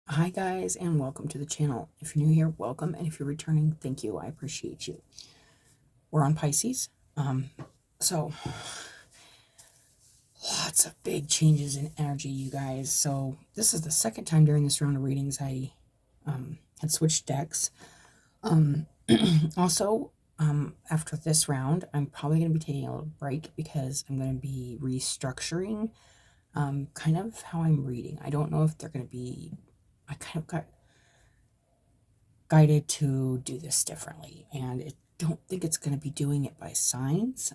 Hi guys, and welcome to the channel. If you're new here, welcome, and if you're returning, thank you. I appreciate you. We're on Pisces. So lots of big changes in energy, you guys. So this is the second time during this round of readings I had switched decks. Also, after this round, I'm probably going to be taking a little break because I'm going to be restructuring kind of how I'm reading. I don't know if they're going to be, I kind of got guided to do this differently, and I don't think it's going to be doing it by signs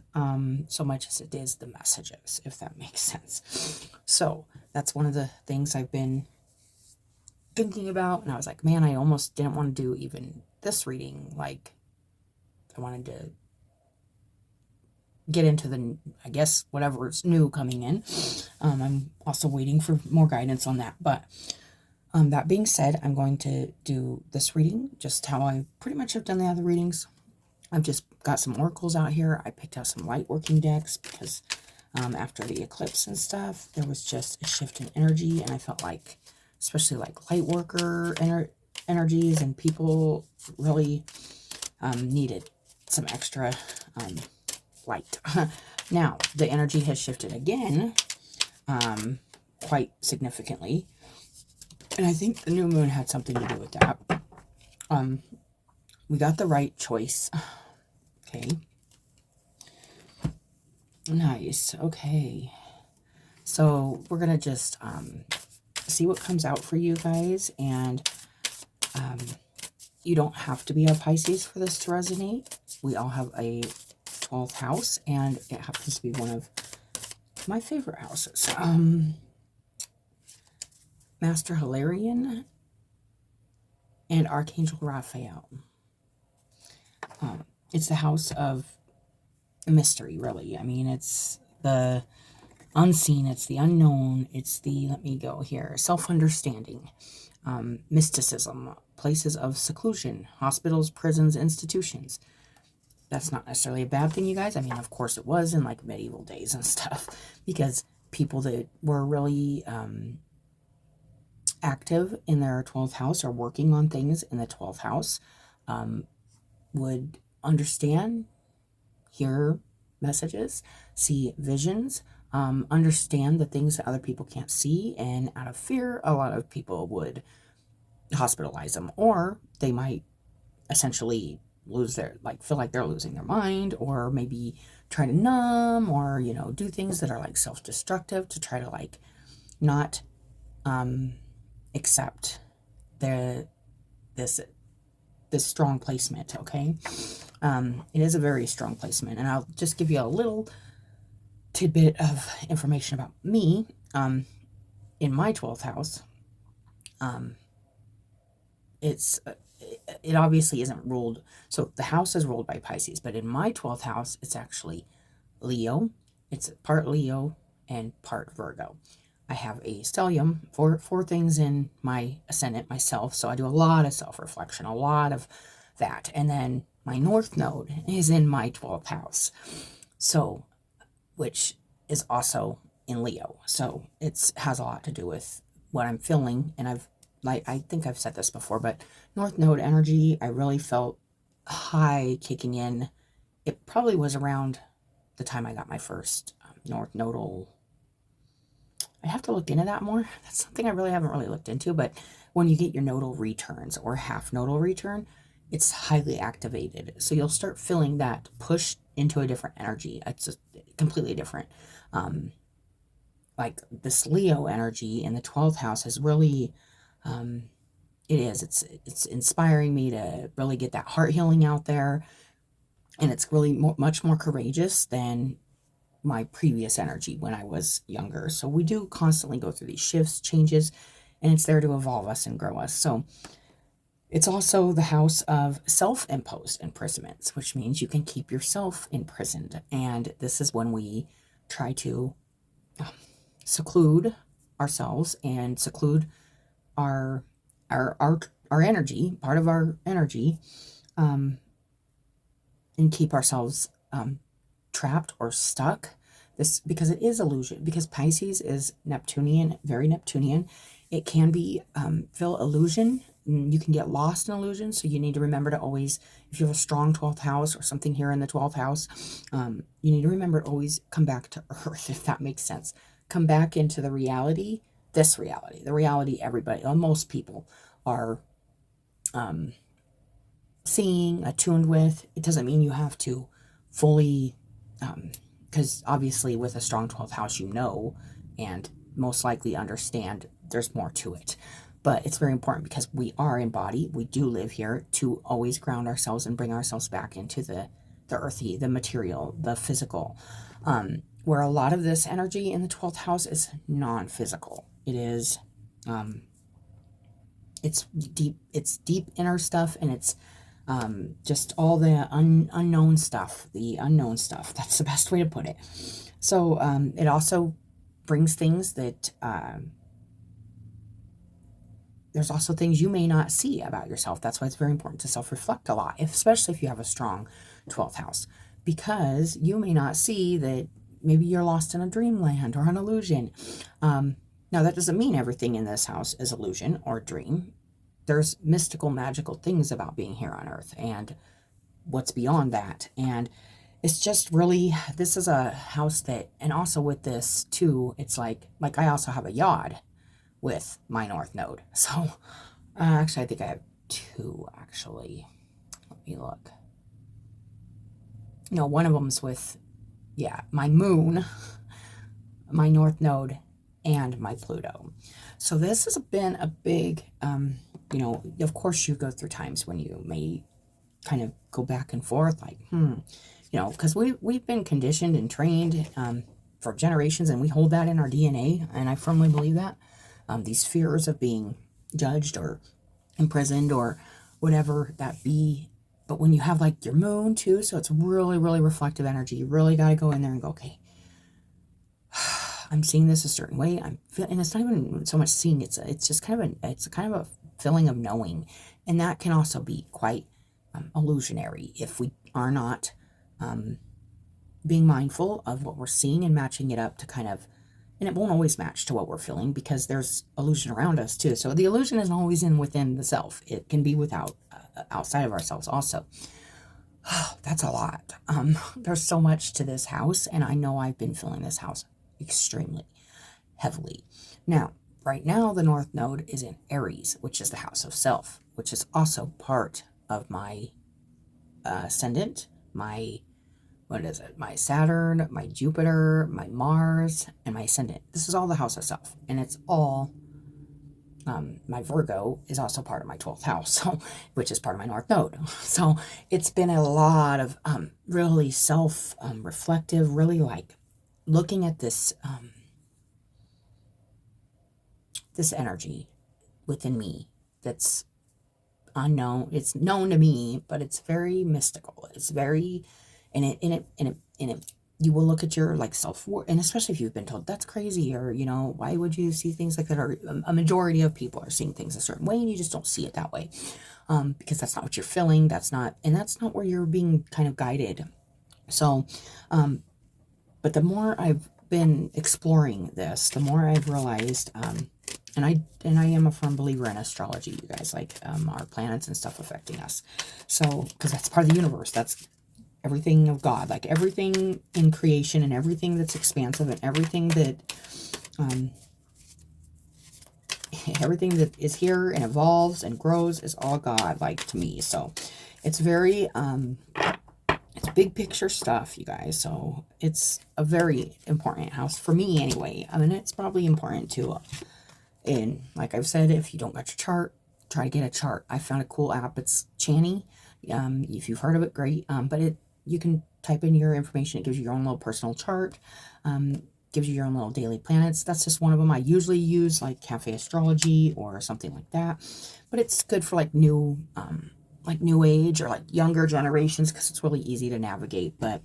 so much as it is the messages, if that makes sense. So that's one of the things I've been thinking about, and I was like, man, I almost didn't want to do even this reading. Like, I wanted to get into the, I guess, whatever's new coming in. I'm also waiting for more guidance on that, but that being said, I'm going to do this reading just how I pretty much have done the other readings. I've just got some oracles out here. I picked out some light working decks because after the eclipse and stuff, there was just a shift in energy, and I felt like, especially like light worker energies and people really needed some extra light. Now, the energy has shifted again quite significantly, and I think the new moon had something to do with that. We got the right choice. Okay. Nice. Okay. So we're going to just see what comes out for you guys. And you don't have to be a Pisces for this to resonate. We all have a 12th house, and it happens to be one of my favorite houses. Master Hilarion and Archangel Raphael. It's the house of mystery, really. I mean, it's the unseen, it's the unknown, it's the, let me go here, self-understanding, mysticism, places of seclusion, hospitals, prisons, institutions. That's not necessarily a bad thing, you guys. I mean, of course it was in like medieval days and stuff, because people that were really active in their 12th house or working on things in the 12th house would understand, hear messages, see visions, understand the things that other people can't see, and out of fear, a lot of people would hospitalize them, or they might essentially lose their, like, feel like they're losing their mind, or maybe try to numb, or, you know, do things that are like self-destructive to try to like not accept this strong placement. Okay. It is a very strong placement, and I'll just give you a little tidbit of information about me. In my 12th house, it obviously isn't ruled, so the house is ruled by Pisces, but in my 12th house, it's actually Leo. It's part Leo and part Virgo. I have a stellium, four things in my ascendant myself, so I do a lot of self-reflection, a lot of that. And then my north node is in my 12th house, so, which is also in Leo. So it has a lot to do with what I'm feeling. And I think I've said this before, but north node energy, I really felt high kicking in. It probably was around the time I got my first north nodal. I have to look into that more. That's something I really haven't really looked into, but when you get your nodal returns or half nodal return, it's highly activated. So you'll start feeling that push into a different energy. It's just completely different. Like this Leo energy in the 12th house is really, it's inspiring me to really get that heart healing out there. And it's really much more courageous than my previous energy when I was younger. So we do constantly go through these shifts, changes, and it's there to evolve us and grow us. So it's also the house of self-imposed imprisonments, which means you can keep yourself imprisoned. And this is when we try to seclude ourselves and seclude our energy, part of our energy, and keep ourselves trapped or stuck. This, because it is illusion, because Pisces is Neptunian, very Neptunian, It can be feel illusion. You can get lost in illusion, so you need to remember to always, if you have a strong 12th house or something here in the 12th house, you need to remember to always come back to earth, if that makes sense. Come back into the reality, this reality, the reality everybody, most people are seeing, attuned with. It doesn't mean you have to fully, because obviously with a strong 12th house, and most likely understand there's more to it. But it's very important because we are in body, we do live here, to always ground ourselves and bring ourselves back into the earthy, the material, the physical. Where a lot of this energy in the 12th house is non-physical. It is, it's deep inner stuff, and it's just all the unknown stuff, the unknown stuff. That's the best way to put it. So it also brings things that there's also things you may not see about yourself. That's why it's very important to self-reflect a lot, especially if you have a strong 12th house, because you may not see that maybe you're lost in a dreamland or an illusion. Now, that doesn't mean everything in this house is illusion or dream. There's mystical, magical things about being here on Earth and what's beyond that. And it's just really, this is a house that, and also with this too, it's like I also have a yod with my North Node. So actually, I think I have two, actually. Let me look. No, one of them's with, yeah, my moon, my North Node, and my Pluto. So this has been a big, of course you go through times when you may kind of go back and forth, like, because we've been conditioned and trained for generations, and we hold that in our DNA, and I firmly believe that. These fears of being judged or imprisoned or whatever that be. But when you have like your moon too, so it's really, really reflective energy, you really got to go in there and go, okay, I'm seeing this a certain way. I'm feeling, and it's not even so much seeing. It's just kind of a feeling of knowing, and that can also be quite illusionary if we are not being mindful of what we're seeing and matching it up to kind of. And it won't always match to what we're feeling because there's illusion around us too. So the illusion isn't always within the self. It can be outside of ourselves also. That's a lot. There's so much to this house, and I know I've been feeling this house extremely heavily. Now, right now, the North Node is in Aries, which is the house of self, which is also part of my ascendant, my Saturn, my Jupiter, my Mars, and my ascendant. This is all the house of self, and it's all, my Virgo is also part of my 12th house, which is part of my North Node. So it's been a lot of really self-reflective, really like looking at this, this energy within me that's unknown. It's known to me, but it's very mystical. It's very, you will look at your like self-worth, and especially if you've been told that's crazy, or why would you see things like that, or a majority of people are seeing things a certain way and you just don't see it that way, because that's not what you're feeling, that's not where you're being kind of guided. So but the more I've been exploring this, the more I've realized, and I am a firm believer in astrology, you guys, like our planets and stuff affecting us. So, because that's part of the universe, that's everything of God, like everything in creation and everything that's expansive and everything that is here and evolves and grows is all God, like, to me. So it's very it's big picture stuff, you guys. So it's a very important house for me anyway. I mean, it's probably important too. And like I've said, if you don't got your chart, try to get a chart. I found a cool app. It's Channy. If you've heard of it, great. But you can type in your information. It gives you your own little personal chart. Gives you your own little daily planets. That's just one of them. I usually use like Cafe Astrology or something like that. But it's good for like new age or like younger generations, because it's really easy to navigate. But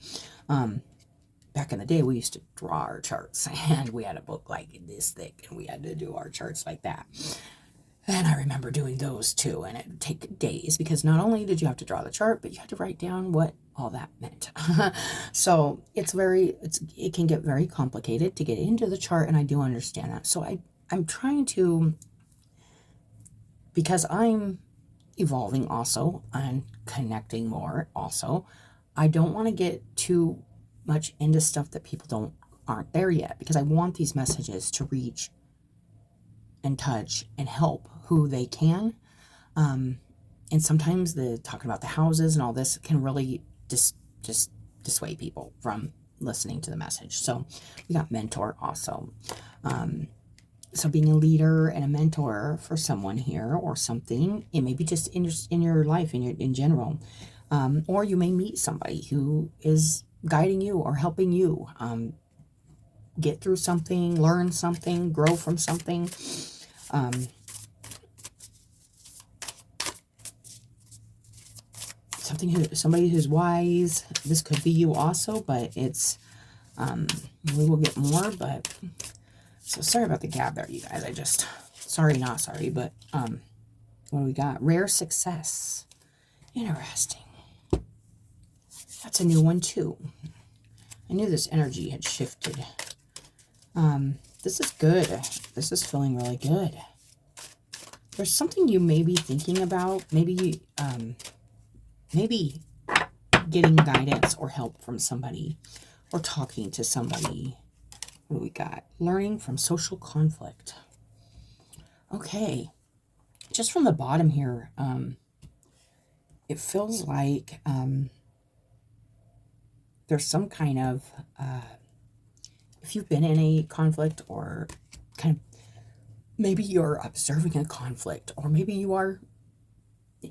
back in the day, we used to draw our charts, and we had a book like this thick, and we had to do our charts like that. And I remember doing those too, and it would take days, because not only did you have to draw the chart, but you had to write down what all that meant. So it can get very complicated to get into the chart, and I do understand that. So I'm trying to because I'm evolving also and connecting more also, I don't want to get too much into stuff that people aren't there yet, because I want these messages to reach and touch and help who they can. And sometimes the talking about the houses and all this can really just dissuade people from listening to the message. So we got mentor also. So being a leader and a mentor for someone here or something, it may be just in your life, in general. Or you may meet somebody who is guiding you or helping you get through something, learn something, grow from something. Somebody who's wise. This could be you also, but it's we will get more. But so sorry about the gab there, you guys. Sorry, not sorry, but what do we got? Rare success. Interesting. That's a new one too. I knew this energy had shifted. This is good. This is feeling really good. There's something you may be thinking about. Maybe getting guidance or help from somebody, or talking to somebody. What do we got? Learning from social conflict. Okay. Just from the bottom here, it feels like there's some kind of, if you've been in a conflict, or kind of, maybe you're observing a conflict, or maybe you are,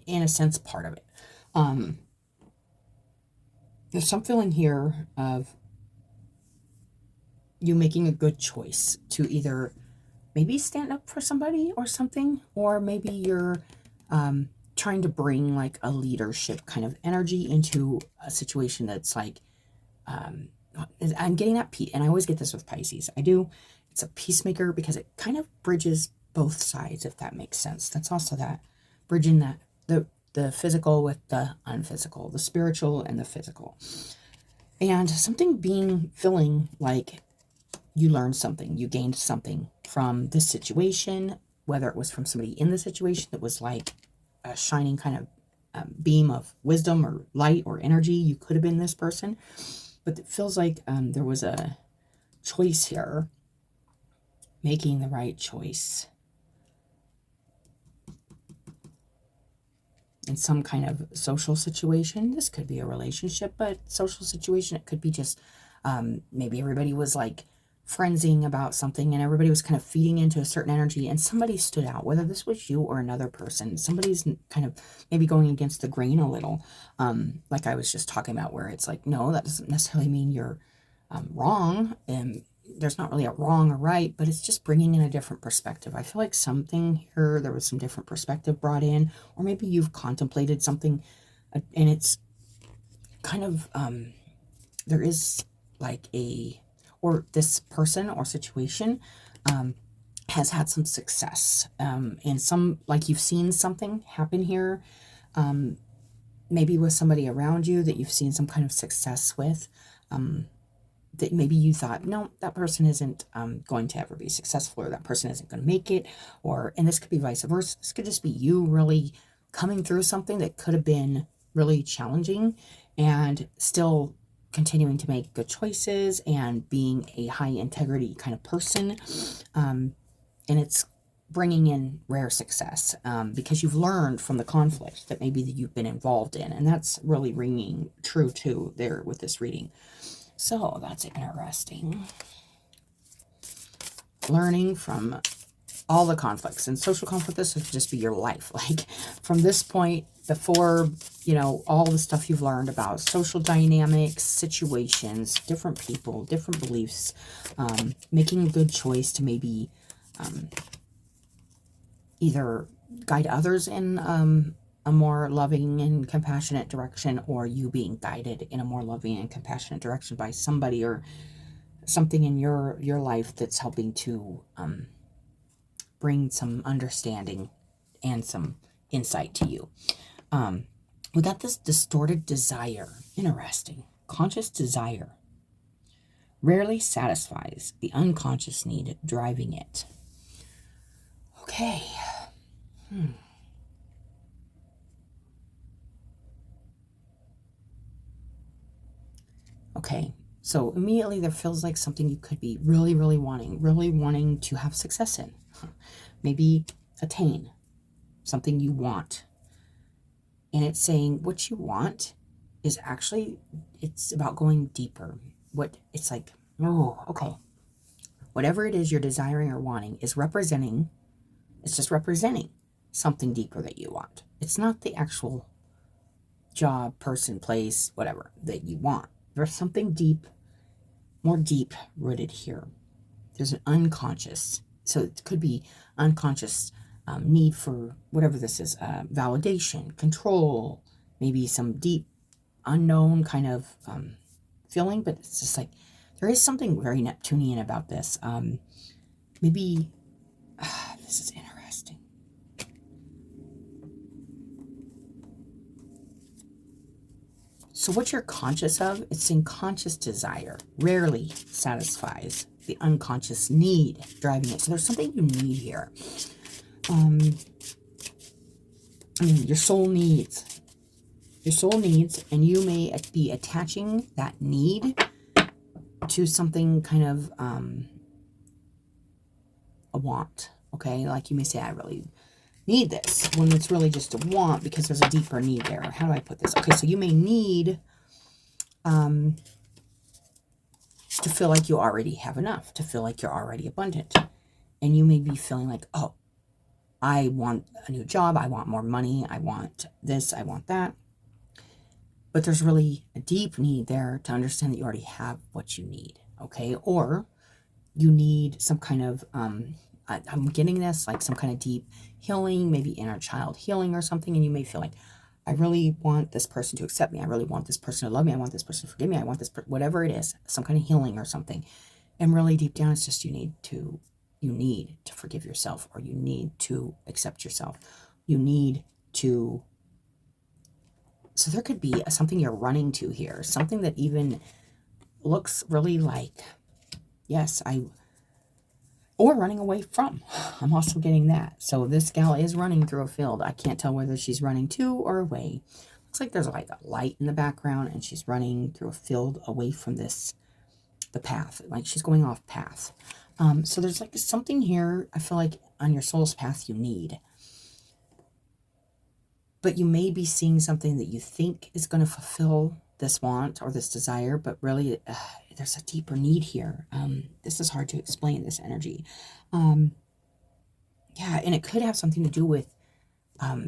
in a sense, part of it. There's some feeling here of you making a good choice to either maybe stand up for somebody or something, or maybe you're trying to bring like a leadership kind of energy into a situation that's like, I'm getting that and I always get this with Pisces. I do. It's a peacemaker, because it kind of bridges both sides, if that makes sense. That's also that bridging that the physical with the unphysical, the spiritual and the physical. And feeling like you learned something, you gained something from this situation, whether it was from somebody in the situation that was like a shining kind of beam of wisdom or light or energy. You could have been this person, but it feels like there was a choice here, making the right choice in some kind of social situation. This could be a relationship, but social situation, it could be just maybe everybody was like frenzying about something, and everybody was kind of feeding into a certain energy, and somebody stood out, whether this was you or another person. Somebody's kind of maybe going against the grain a little, like I was just talking about, where it's like, no, that doesn't necessarily mean you're wrong, and there's not really a wrong or right, but it's just bringing in a different perspective. I feel like something here, there was some different perspective brought in, or maybe you've contemplated something, and it's kind of, there is like or this person or situation has had some success, and like you've seen something happen here, maybe with somebody around you that you've seen some kind of success with, that maybe you thought, no, that person isn't going to ever be successful, or that person isn't going to make it, and this could be vice versa. This could just be you really coming through something that could have been really challenging, and still continuing to make good choices and being a high integrity kind of person. And it's bringing in rare success, because you've learned from the conflict that maybe that you've been involved in. And that's really ringing true too there with this reading. So that's interesting. Learning from all the conflicts. And social conflict, this would just be your life. Like from this point, before, all the stuff you've learned about social dynamics, situations, different people, different beliefs, making a good choice to maybe either guide others in a more loving and compassionate direction, or you being guided in a more loving and compassionate direction by somebody or something in your life that's helping to bring some understanding and some insight to you. We got this distorted desire. Interesting. Conscious desire rarely satisfies the unconscious need driving it. Okay. Okay, so immediately there feels like something you could be really, really wanting to have success in. Maybe attain something you want. And it's saying what you want is actually, it's about going deeper. What it's like, oh, okay. Whatever it is you're desiring or wanting is representing, it's just representing something deeper that you want. It's not the actual job, person, place, whatever that you want. There's something deep, more deep rooted here. There's an unconscious, so it could be unconscious need for whatever this is, validation, control, maybe some deep unknown kind of feeling, but it's just like there is something very Neptunian about this. Maybe this is interesting. So what you're conscious of, it's unconscious desire, rarely satisfies the unconscious need driving it. So there's something you need here. I mean, your soul needs, and you may be attaching that need to something kind of a want. Okay, like you may say, I really need this, when it's really just a want because there's a deeper need there. How do I put this? Okay, so you may need to feel like you already have enough, to feel like you're already abundant. And you may be feeling like, oh, I want a new job, I want more money, I want this, I want that. But there's really a deep need there to understand that you already have what you need, okay? Or you need some kind of, I'm getting this, like some kind of deep healing, maybe inner child healing or something, and you may feel like, I really want this person to accept me, I really want this person to love me, I want this person to forgive me, I want this, whatever it is, some kind of healing or something. And really deep down, it's just you need to forgive yourself, or you need to accept yourself. You need to, so there could be something you're running to here, something that even looks really like, yes, or running away from. I'm also getting that. So this gal is running through a field. I can't tell whether she's running to or away. Looks like there's like a light in the background, and she's running through a field away from the path. Like she's going off path. So there's like something here, I feel like on your soul's path you need. But you may be seeing something that you think is going to fulfill this want or this desire, but really there's a deeper need here. This is hard to explain, this energy. Yeah, and it could have something to do with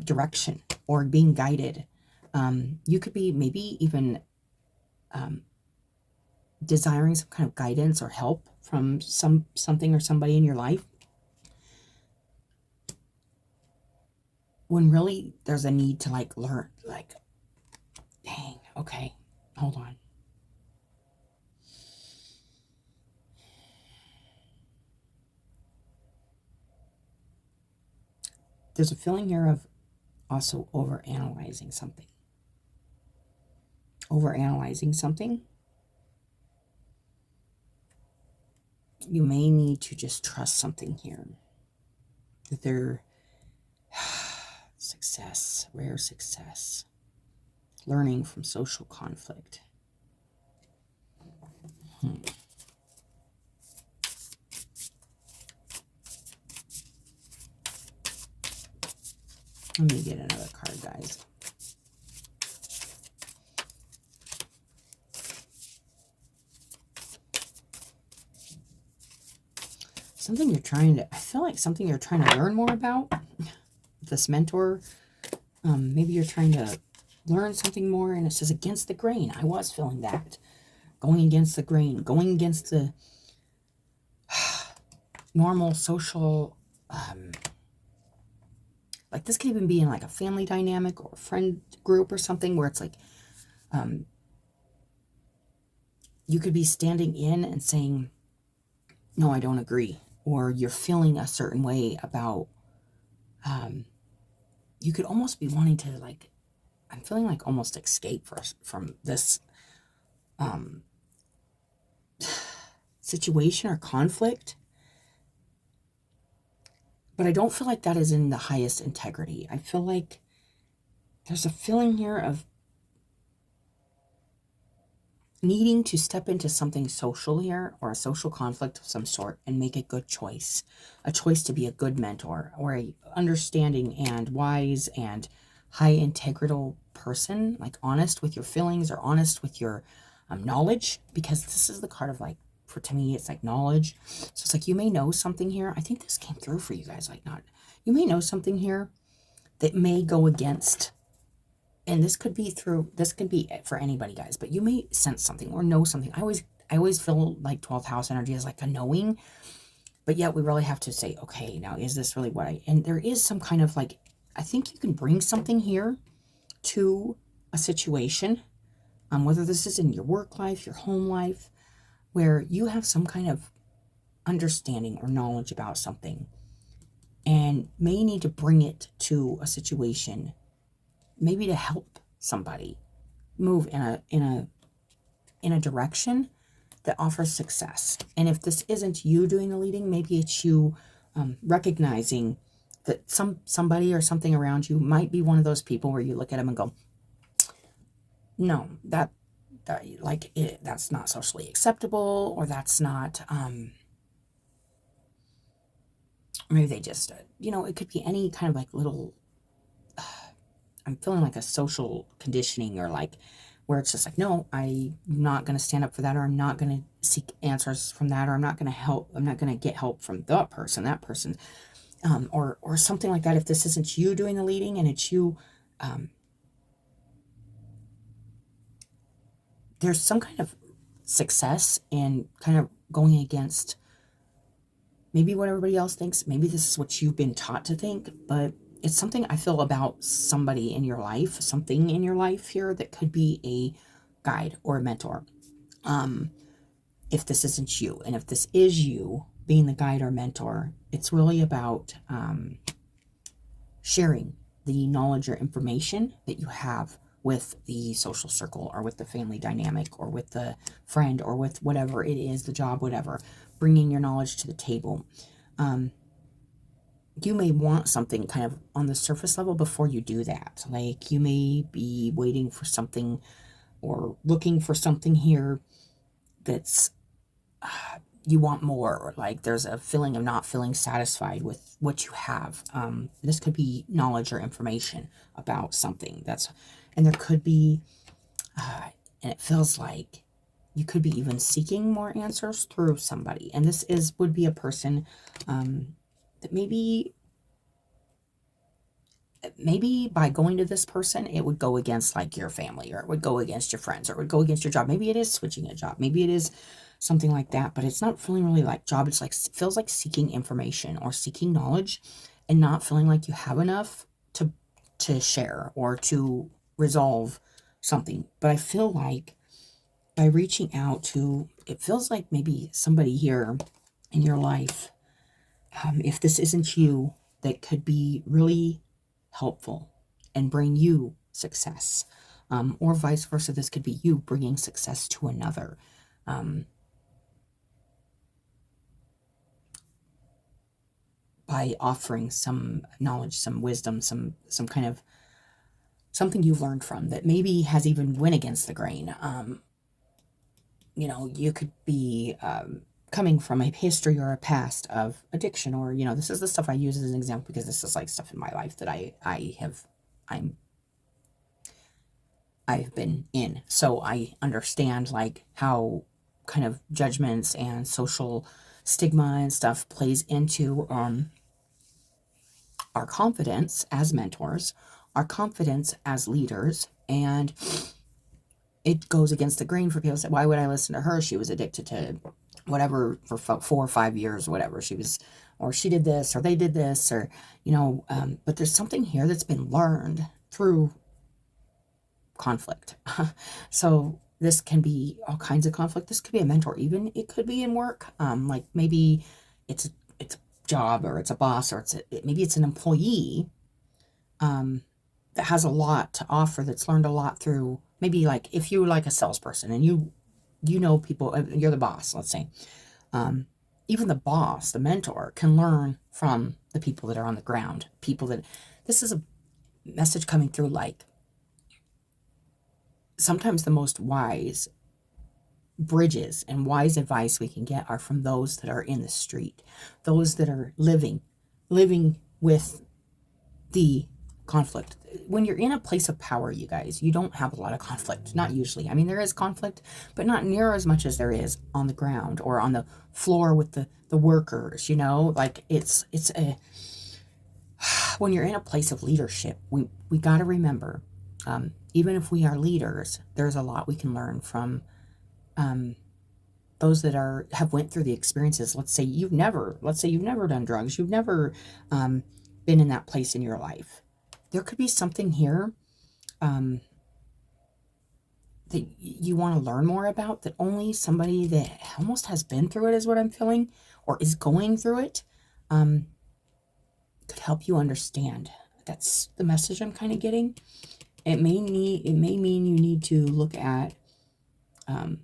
direction or being guided. You could be maybe even desiring some kind of guidance or help from something or somebody in your life, when really there's a need to like learn, like, dang, okay, hold on. There's a feeling here of also overanalyzing something. Overanalyzing something. You may need to just trust something here. That they're success, rare success. Learning from social conflict. Let me get another card, guys. Something you're trying to, I feel like something you're trying to learn more about. This mentor, maybe you're trying to learn something more, and it says against the grain. I was feeling that. Going against the grain, going against the normal social, like this could even be in like a family dynamic or a friend group or something, where it's like, you could be standing in and saying, no, I don't agree. Or you're feeling a certain way about, you could almost be wanting to, like, I'm feeling like almost escape from this situation or conflict. But I don't feel like that is in the highest integrity. I feel like there's a feeling here of needing to step into something social here, or a social conflict of some sort, and make a good choice, a choice to be a good mentor, or a understanding and wise and high integral person, like honest with your feelings or honest with your knowledge, because this is the card of like, for to me it's like knowledge. So it's like you may know something here. I think this came through for you guys, like, not, you may know something here that may go against, and this could be through, this could be for anybody, guys, but you may sense something or know something. I always feel like 12th house energy is like a knowing, but yet we really have to say, okay, now is this really what I, and there is some kind of like, I think you can bring something here to a situation, whether this is in your work life, your home life, where you have some kind of understanding or knowledge about something and may need to bring it to a situation, maybe to help somebody move in a direction that offers success. And if this isn't you doing the leading, maybe it's you recognizing that somebody or something around you might be one of those people where you look at them and go, no, that's not socially acceptable, or that's not, maybe they just, it could be any kind of like little, I'm feeling like a social conditioning, or like where it's just like, no, I'm not going to stand up for that, or I'm not going to seek answers from that, or I'm not going to help, I'm not going to get help from that person, or something like that. If this isn't you doing the leading and it's you, there's some kind of success in kind of going against maybe what everybody else thinks. Maybe this is what you've been taught to think, but it's something I feel about somebody in your life, something in your life here that could be a guide or a mentor. If this isn't you, and if this is you being the guide or mentor, it's really about sharing the knowledge or information that you have with the social circle, or with the family dynamic, or with the friend, or with whatever it is, the job, whatever, bringing your knowledge to the table. You may want something kind of on the surface level before you do that. Like you may be waiting for something or looking for something here that's, you want more, or like there's a feeling of not feeling satisfied with what you have. This could be knowledge or information about something that's, and there could be, and it feels like you could be even seeking more answers through somebody. And this would be a person that maybe by going to this person, it would go against like your family, or it would go against your friends, or it would go against your job. Maybe it is switching a job. Maybe it is something like that, but it's not feeling really like job. It's like, it feels like seeking information or seeking knowledge, and not feeling like you have enough to share or to resolve something. But I feel like by reaching out to, it feels like maybe somebody here in your life, if this isn't you, that could be really helpful and bring you success, or vice versa. This could be you bringing success to another. By offering some knowledge, some wisdom, some kind of something you've learned from that maybe has even went against the grain. You could be coming from a history or a past of addiction, or this is the stuff I use as an example because this is like stuff in my life that I've been in, so I understand like how kind of judgments and social stigma and stuff plays into our confidence as mentors, our confidence as leaders, and it goes against the grain for people to say, why would I listen to her? She was addicted to whatever for 4 or 5 years, whatever. She was, or she did this, or they did this, or, but there's something here that's been learned through conflict. So this can be all kinds of conflict. This could be a mentor, even it could be in work. Like maybe it's a job, or it's a boss, or maybe it's an employee that has a lot to offer, that's learned a lot through, maybe like if you're like a salesperson and you know people, you're the boss, let's say, even the boss, the mentor, can learn from the people that are on the ground, people that, this is a message coming through, like sometimes the most wise bridges and wise advice we can get are from those that are in the street, those that are living with the conflict. When you're in a place of power, you guys, you don't have a lot of conflict. Not usually. I mean, there is conflict, but not near as much as there is on the ground or on the floor with the workers, you know? Like it's a when you're in a place of leadership, we got to remember, even if we are leaders, there's a lot we can learn from those that have went through the experiences. Let's say you've never done drugs, you've never been in that place in your life. There could be something here that you want to learn more about, that only somebody that almost has been through it, is what I'm feeling, or is going through it, could help you understand. That's the message I'm kind of getting. It may mean you need to look at kind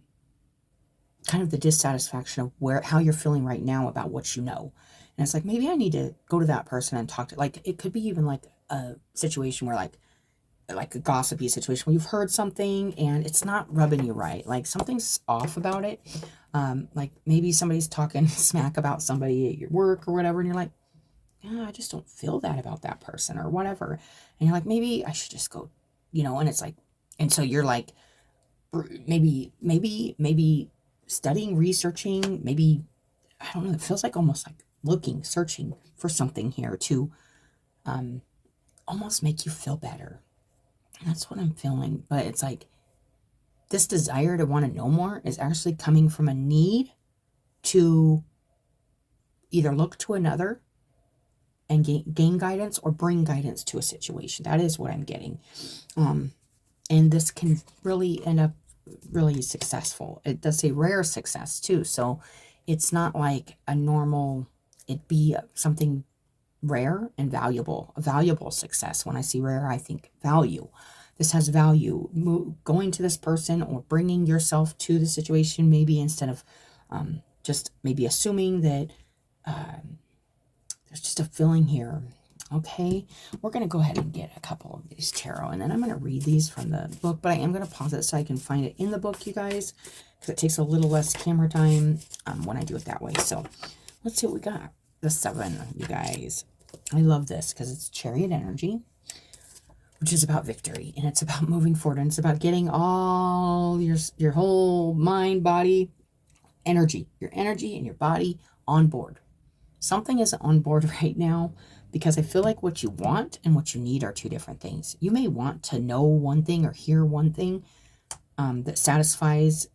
of the dissatisfaction of how you're feeling right now about what you know. And it's like, maybe I need to go to that person and talk to, like, it could be even like a situation where like a gossipy situation where you've heard something and it's not rubbing you right. Like something's off about it. Like maybe somebody's talking smack about somebody at your work or whatever. And you're like, yeah, I just don't feel that about that person or whatever. And you're like, maybe I should just go, you know, and it's like, and so you're like, maybe studying, researching, maybe, I don't know, it feels like almost like searching for something here to almost make you feel better. That's what I'm feeling. But it's like this desire to want to know more is actually coming from a need to either look to another and gain guidance or bring guidance to a situation. That is what I'm getting. And this can really end up really successful. It does say rare success too. So it's not like a normal, it'd be something rare and valuable, a valuable success. When I see rare, I think value. This has value. Going to this person or bringing yourself to the situation, maybe instead of just maybe assuming that there's just a feeling here. Okay, we're going to go ahead and get a couple of these tarot, and then I'm going to read these from the book, but I am going to pause it so I can find it in the book, you guys, because it takes a little less camera time when I do it that way. So let's see what we got. The 7, you guys. I love this because it's Chariot energy, which is about victory, and it's about moving forward, and it's about getting all your whole mind, body, energy, your energy and your body on board. Something isn't on board right now, because I feel like what you want and what you need are two different things. You may want to know one thing or hear one thing that satisfies,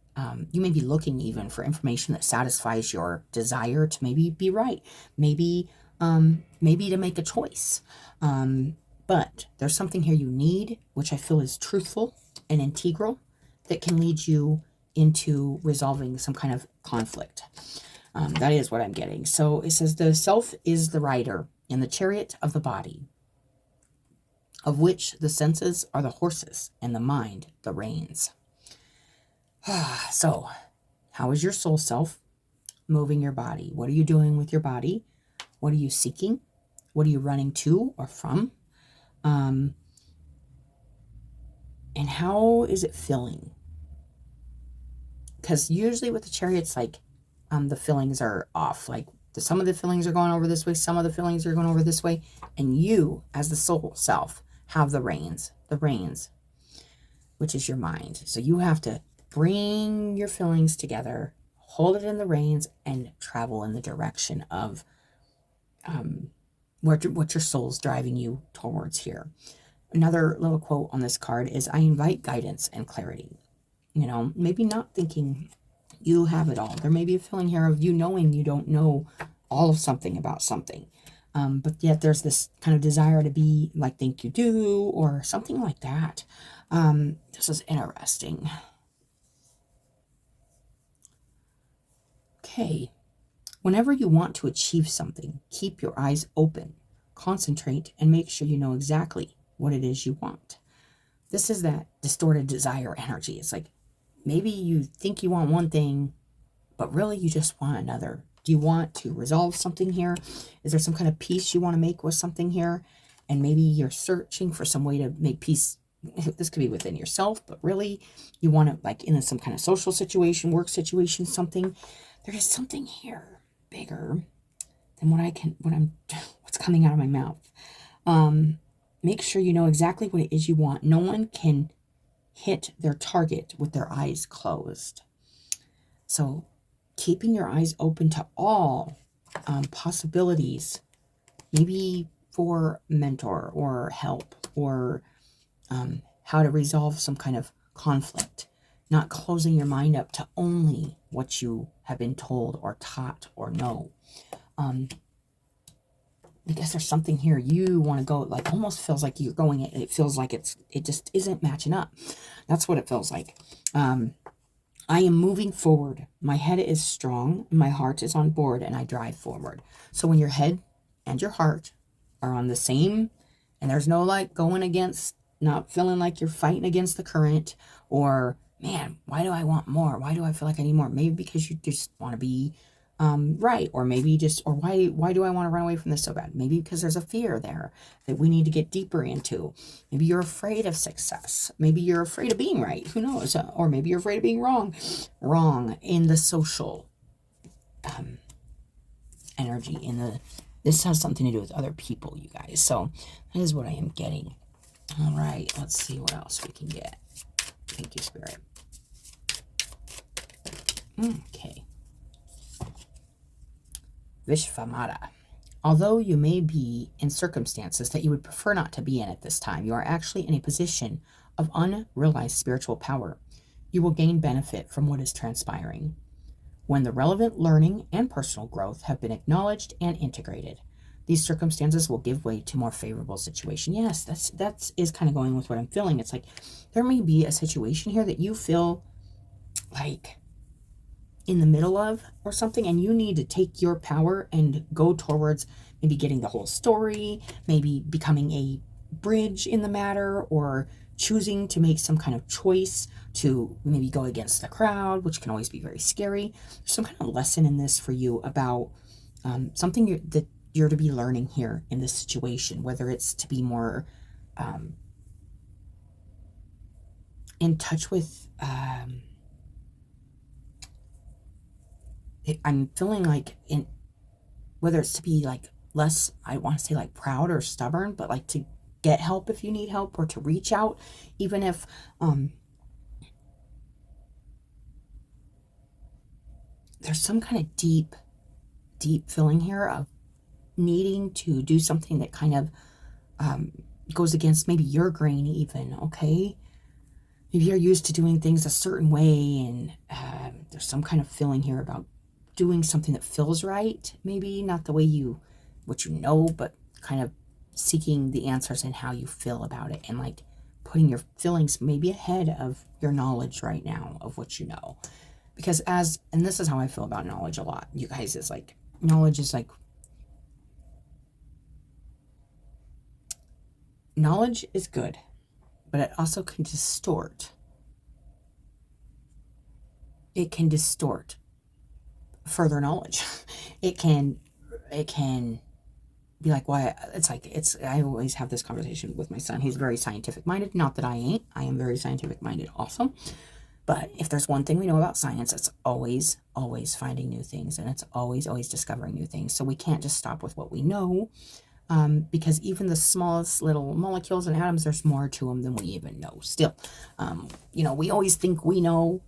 you may be looking even for information that satisfies your desire to maybe be right, maybe to make a choice. But there's something here you need, which I feel is truthful and integral, that can lead you into resolving some kind of conflict. That is what I'm getting. So it says the self is the rider in the chariot of the body, of which the senses are the horses and the mind the reins. So how is your soul self moving your body? What are you doing with your body? What are you seeking? What are you running to or from? And how is it feeling? Because usually with the chariots, like the feelings are off. Like some of the feelings are going over this way, some of the feelings are going over this way, and you, as the soul self, have the reins, which is your mind. So you have to bring your feelings together, hold it in the reins, and travel in the direction of what your soul's driving you towards here. Another little quote on this card is, I invite guidance and clarity. You know, maybe not thinking you have it all. There may be a feeling here of you knowing you don't know all of something about something. But yet there's this kind of desire to be like, think you do, or something like that. This is interesting. Okay. Whenever you want to achieve something, keep your eyes open, concentrate, and make sure you know exactly what it is you want. This is that distorted desire energy. It's like, maybe you think you want one thing, but really you just want another. Do you want to resolve something here? Is there some kind of peace you want to make with something here? And maybe you're searching for some way to make peace this could be within yourself, but really you want to, like, in some kind of social situation, work situation, something. There is something here bigger than what's coming out of my mouth. Make sure you know exactly what it is you want. No one can hit their target with their eyes closed. So keeping your eyes open to all possibilities, maybe for mentor or help, or how to resolve some kind of conflict, not closing your mind up to only what you have been told or taught or know. Because there's something here you want to go, like, almost feels like you're going, it feels like it just isn't matching up. That's what it feels like. I am moving forward. My head is strong, my heart is on board, and I drive forward. So when your head and your heart are on the same, and there's no like going against, not feeling like you're fighting against the current, or, man, why do I want more? Why do I feel like I need more? Maybe because you just want to be right, or maybe just, or why do I want to run away from this so bad? Maybe because there's a fear there that we need to get deeper into. Maybe you're afraid of success. Maybe you're afraid of being right. Who knows? Or maybe you're afraid of being wrong in the social energy. This has something to do with other people, you guys. So that is what I am getting. All right, let's see what else we can get. Thank you, Spirit. Okay. Vishvamata. Although you may be in circumstances that you would prefer not to be in at this time, you are actually in a position of unrealized spiritual power. You will gain benefit from what is transpiring when the relevant learning and personal growth have been acknowledged and integrated. These circumstances will give way to more favorable situation. Yes, that is kind of going with what I'm feeling. It's like there may be a situation here that you feel like in the middle of or something, and you need to take your power and go towards maybe getting the whole story, maybe becoming a bridge in the matter, or choosing to make some kind of choice to maybe go against the crowd, which can always be very scary. There's some kind of lesson in this for you about something that you're to be learning here in this situation, whether it's to be more in touch with I'm feeling like, in whether it's to be like less, I want to say like proud or stubborn, but like to get help if you need help, or to reach out, even if there's some kind of deep feeling here of needing to do something that kind of goes against maybe your grain even, okay? Maybe you're used to doing things a certain way, and there's some kind of feeling here about doing something that feels right, maybe not the way what you know, but kind of seeking the answers and how you feel about it, and like putting your feelings maybe ahead of your knowledge right now of what you know. Because and this is how I feel about knowledge a lot, you guys, is like, knowledge is good, but it also can distort. It can distort further knowledge. It can be like, why? I always have this conversation with my son. He's very scientific minded. Not that I ain't. I am very scientific minded also. But if there's one thing we know about science, it's always finding new things, and it's always discovering new things. So we can't just stop with what we know, because even the smallest little molecules and atoms, there's more to them than we even know still. We always think we know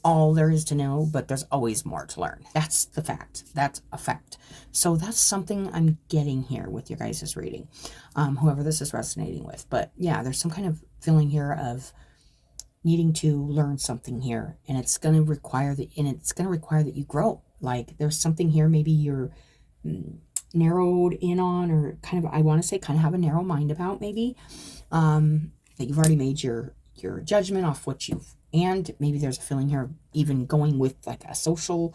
all there is to know, but there's always more to learn. That's the fact. That's a fact. So that's something I'm getting here with your guys' reading, whoever this is resonating with. But yeah, there's some kind of feeling here of needing to learn something here, and it's going to require that you grow. Like there's something here maybe you're narrowed in on, or kind of, I want to say, kind of have a narrow mind about, maybe that you've already made your judgment off what and maybe there's a feeling here of even going with like a social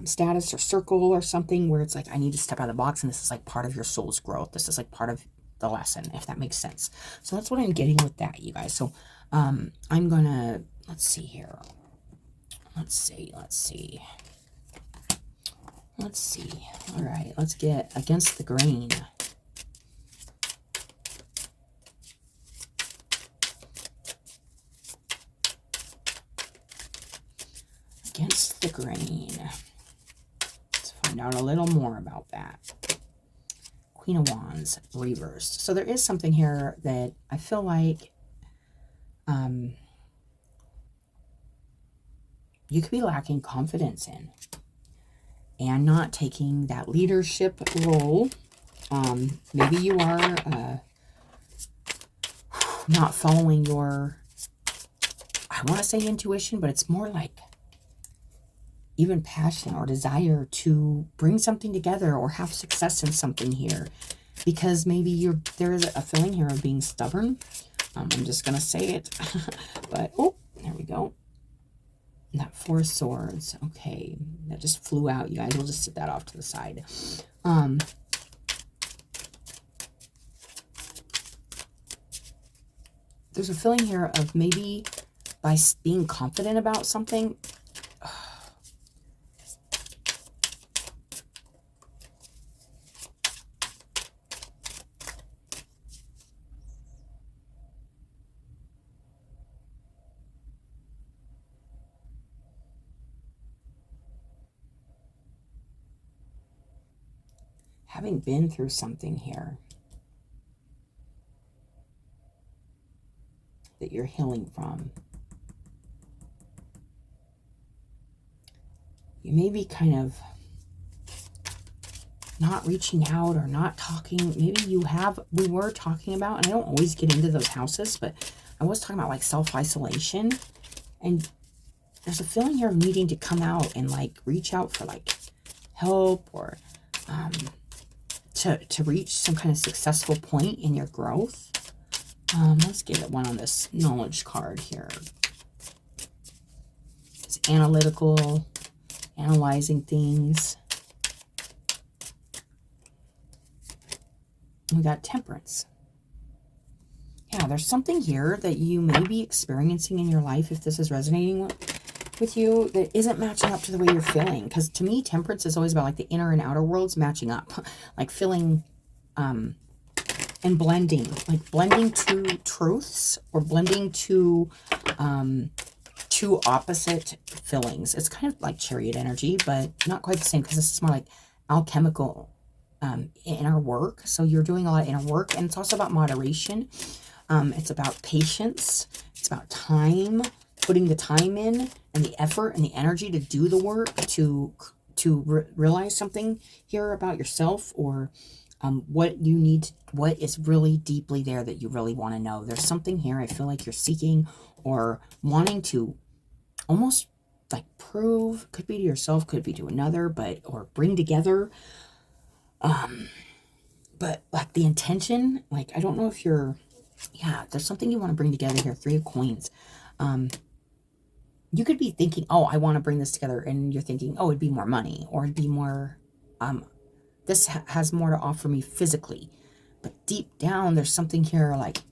status or circle or something, where it's like, I need to step out of the box, and this is like part of your soul's growth. This is like part of the lesson, if that makes sense. So that's what I'm getting with that, you guys. So I'm gonna, let's see here. Let's see. All right, let's get against the grain. is flickering? Let's find out a little more about that. Queen of Wands reversed. So there is something here that I feel like you could be lacking confidence in and not taking that leadership role. Maybe you are not following your, I want to say intuition, but it's more like even passion or desire to bring something together or have success in something here, because maybe there is a feeling here of being stubborn. I'm just gonna say it. But oh, there we go. That Four of Swords. Okay, that just flew out, you guys. We'll just sit that off to the side. There's a feeling here of maybe by being confident about something, having been through something here that you're healing from, you may be kind of not reaching out or not talking. Maybe we were talking about, and I don't always get into those houses, but I was talking about like self-isolation, and there's a feeling here of needing to come out and like reach out for like help or to reach some kind of successful point in your growth. Let's give it one on this knowledge card here. It's analytical, analyzing things. We got Temperance. Yeah, there's something here that you may be experiencing in your life, if this is resonating with you, that isn't matching up to the way you're feeling. Because to me, Temperance is always about like the inner and outer worlds matching up. Like feeling and blending. Like blending two truths or blending two opposite feelings. It's kind of like Chariot energy, but not quite the same, because this is more like alchemical inner work. So you're doing a lot of inner work, and it's also about moderation. It's about patience. It's about time, putting the time in and the effort and the energy to do the work, to realize something here about yourself, or what you need, what is really deeply there that you really want to know. There's something here I feel like you're seeking or wanting to almost like prove, could be to yourself, could be to another, but, or bring together. But like the intention, like, I don't know if you're, yeah, there's something you want to bring together here. Three of Coins. You could be thinking, oh, I want to bring this together. And you're thinking, oh, it'd be more money, or it'd be more, this has more to offer me physically. But deep down, there's something here like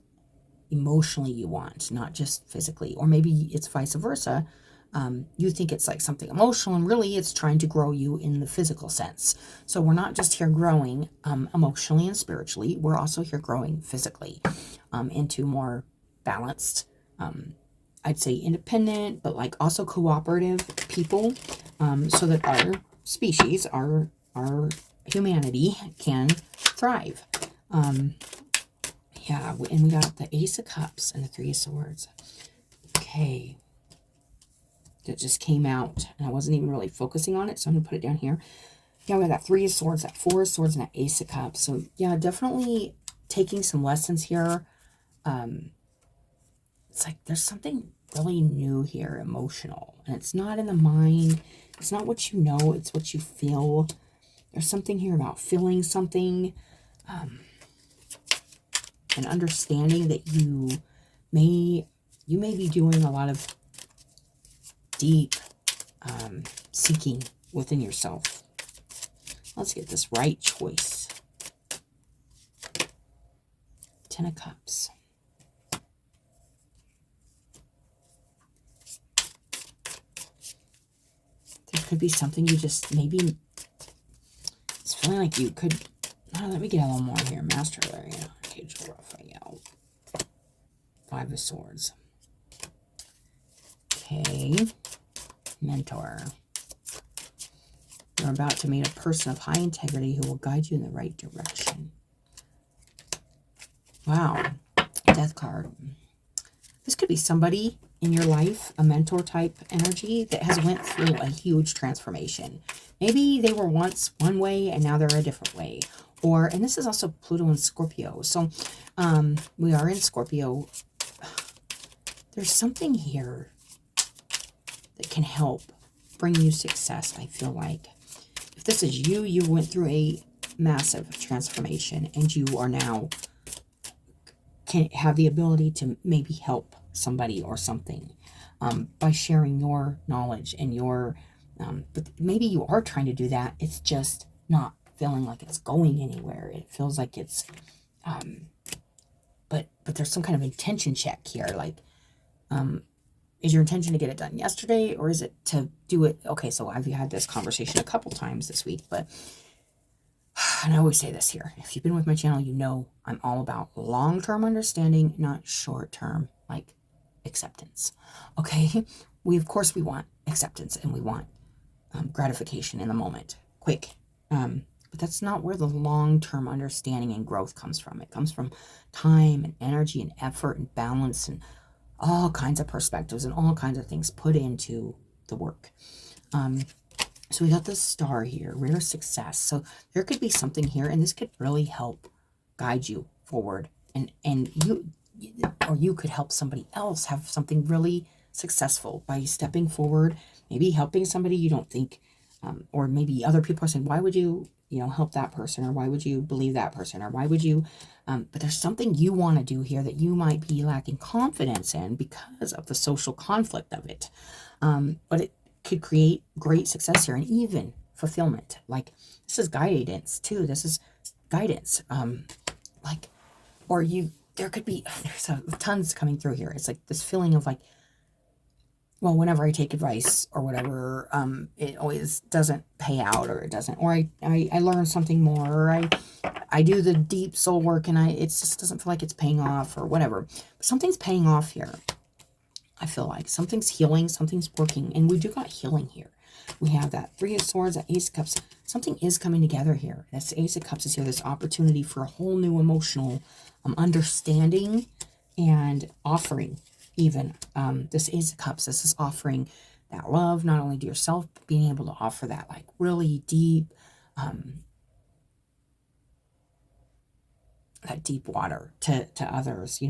emotionally you want, not just physically. Or maybe it's vice versa. You think it's like something emotional, and really it's trying to grow you in the physical sense. So we're not just here growing emotionally and spiritually. We're also here growing physically into more balanced, I'd say independent, but like also cooperative people, so that our species, our humanity can thrive. Yeah, and we got the Ace of Cups and the Three of Swords. Okay. That just came out, and I wasn't even really focusing on it, so I'm going to put it down here. Yeah, we got that Three of Swords, that Four of Swords, and that Ace of Cups. So, yeah, definitely taking some lessons here. It's like there's something really new here, emotional. And it's not in the mind. It's not what you know. It's what you feel. There's something here about feeling something. And understanding that you may be doing a lot of deep seeking within yourself. Let's get this right choice. Ten of Cups. There could be something you just maybe, it's feeling like you could, let me get a little more here. Master there, yeah. Cage of Raphael. Five of Swords. Okay. Mentor. You're about to meet a person of high integrity who will guide you in the right direction. Wow. Death card. This could be somebody in your life, a mentor type energy that has went through a huge transformation. Maybe they were once one way and now they're a different way. Or, and this is also Pluto and Scorpio. So we are in Scorpio. There's something here that can help bring you success, I feel like. If this is you, you went through a massive transformation and you are now can have the ability to maybe help somebody or something by sharing your knowledge and your, but maybe you are trying to do that. It's just not feeling like it's going anywhere. It feels like it's, but there's some kind of intention check here. Like, is your intention to get it done yesterday or is it to do it? Okay, so I've had this conversation a couple times this week, but, and I always say this here, if you've been with my channel, you know I'm all about long-term understanding, not short-term, like acceptance. Okay, of course we want acceptance and we want gratification in the moment, quick. But that's not where the long-term understanding and growth comes from. It comes from time and energy and effort and balance and all kinds of perspectives and all kinds of things put into the work. So we got this star here, rare success. So there could be something here, and this could really help guide you forward. And you could help somebody else have something really successful by stepping forward, maybe helping somebody you don't think, or maybe other people are saying, why would you, help that person, or why would you believe that person, or why would you, but there's something you want to do here that you might be lacking confidence in because of the social conflict of it. But it could create great success here and even fulfillment. Like, this is guidance too. This is guidance. There could be, there's tons coming through here. It's like this feeling of like, well, whenever I take advice or whatever, it always doesn't pay out, or it doesn't, or I learn something more, or I do the deep soul work and it just doesn't feel like it's paying off or whatever. But something's paying off here. I feel like something's healing, something's working, and we do got healing here. We have that Three of Swords, that Ace of Cups. Something is coming together here. This Ace of Cups is here, this opportunity for a whole new emotional understanding and offering. Even this Ace of Cups, this is offering that love, not only to yourself, but being able to offer that like really deep, that deep water to others,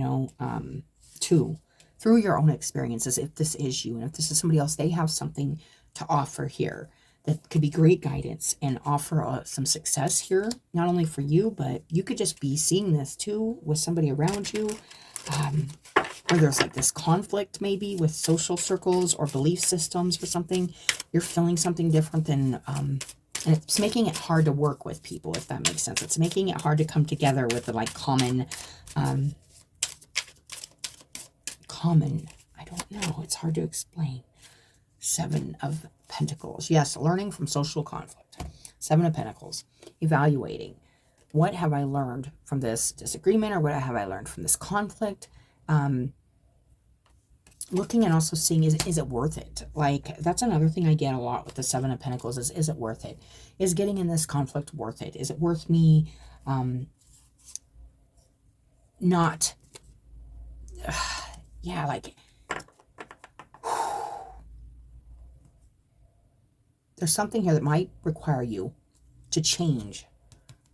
too, through your own experiences. If this is you and if this is somebody else, they have something to offer here that could be great guidance and offer some success here, not only for you, but you could just be seeing this too with somebody around you. Or there's like this conflict maybe with social circles or belief systems or something. You're feeling something different than, and it's making it hard to work with people, if that makes sense. It's making it hard to come together with the like common, I don't know, it's hard to explain. Seven of Pentacles. Yes, learning from social conflict. Seven of Pentacles. Evaluating. What have I learned from this disagreement, or what have I learned from this conflict? Looking and also seeing, is it worth it? Like, that's another thing I get a lot with the Seven of Pentacles is it worth it? Is getting in this conflict worth it? Is it worth me not, yeah, like, there's something here that might require you to change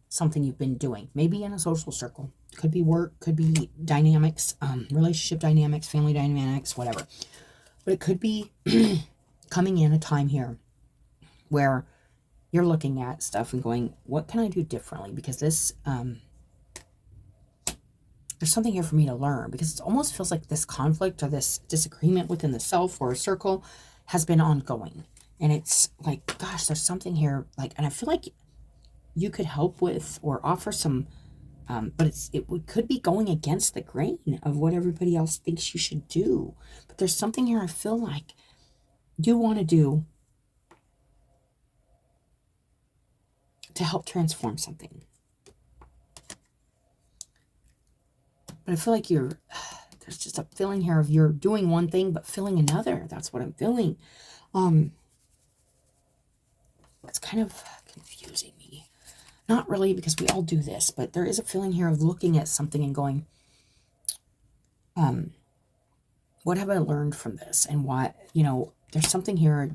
something you've been doing, maybe in a social circle. Could be work, could be dynamics, relationship dynamics, family dynamics, whatever. But it could be coming in a time here where you're looking at stuff and going, what can I do differently? Because this, there's something here for me to learn, because it almost feels like this conflict or this disagreement within the self or a circle has been ongoing. And it's like, gosh, there's something here, like, and I feel like you could help with or offer some, but it could be going against the grain of what everybody else thinks you should do. But there's something here I feel like you want to do to help transform something. But I feel like there's just a feeling here of you're doing one thing but feeling another. That's what I'm feeling. It's kind of confusing me. Not really, because we all do this, but there is a feeling here of looking at something and going, what have I learned from this? And what, there's something here,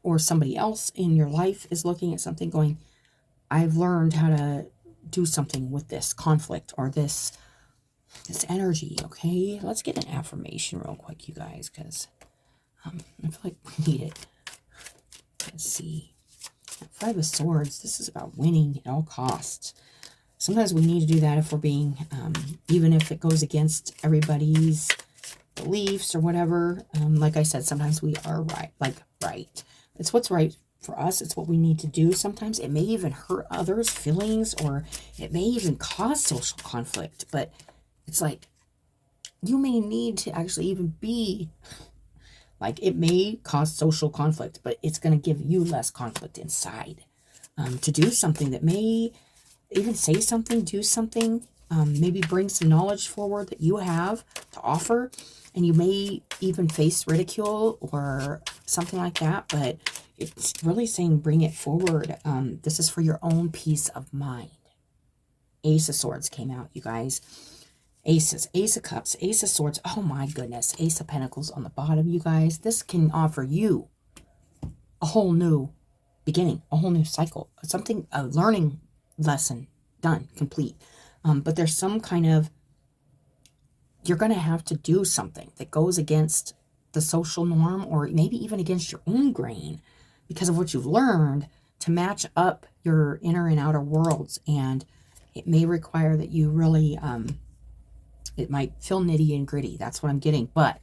or somebody else in your life is looking at something going, I've learned how to do something with this conflict or this energy. Okay, let's get an affirmation real quick, you guys, because I feel like we need it. Let's see. Five of Swords. This is about winning at all costs. Sometimes we need to do that if we're being, even if it goes against everybody's beliefs or whatever. Like I said, sometimes we are right. Right. It's what's right for us. It's what we need to do. Sometimes it may even hurt others' feelings, or it may even cause social conflict. But it's like, you may need to actually even be, like, it may cause social conflict, but it's going to give you less conflict inside. To do something that may even say something, do something, maybe bring some knowledge forward that you have to offer. And you may even face ridicule or something like that, but it's really saying bring it forward. This is for your own peace of mind. Ace of Swords came out, you guys. Aces, Ace of Cups, Ace of Swords. Oh my goodness. Ace of Pentacles on the bottom, you guys. This can offer you a whole new beginning, a whole new cycle, something, a learning lesson done, complete. But there's some kind of, you're going to have to do something that goes against the social norm, or maybe even against your own grain, because of what you've learned, to match up your inner and outer worlds. And it may require that you really, it might feel nitty and gritty. That's what I'm getting. But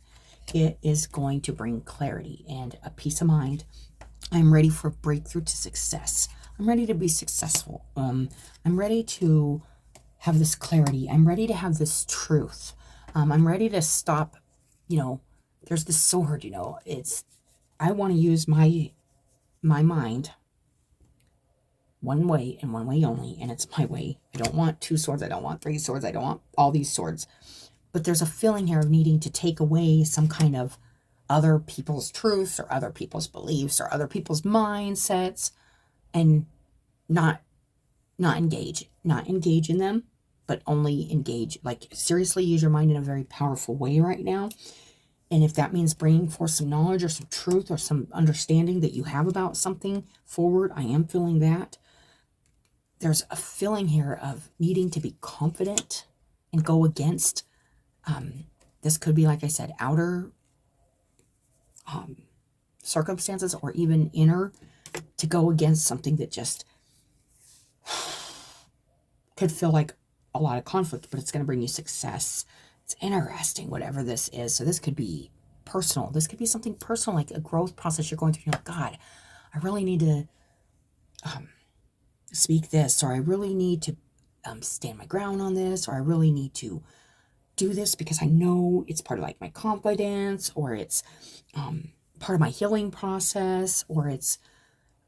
it is going to bring clarity and a peace of mind. I'm ready for breakthrough to success. I'm ready to be successful. I'm ready to have this clarity. I'm ready to have this truth. I'm ready to stop, there's this sword, I want to use my mind one way and one way only, and it's my way. I don't want two swords. I don't want three swords. I don't want all these swords. But there's a feeling here of needing to take away some kind of other people's truths or other people's beliefs or other people's mindsets, and not engage in them, but only engage, like seriously use your mind in a very powerful way right now. And if that means bringing forth some knowledge or some truth or some understanding that you have about something forward, I am feeling that. There's a feeling here of needing to be confident and go against, this could be, like I said, outer circumstances or even inner, to go against something that just could feel like a lot of conflict, but it's going to bring you success. It's interesting, whatever this is. So this could be personal. This could be something personal, like a growth process you're going through. You're like, God, I really need to speak this, or I really need to stand my ground on this, or I really need to do this because I know it's part of like my confidence, or it's part of my healing process, or it's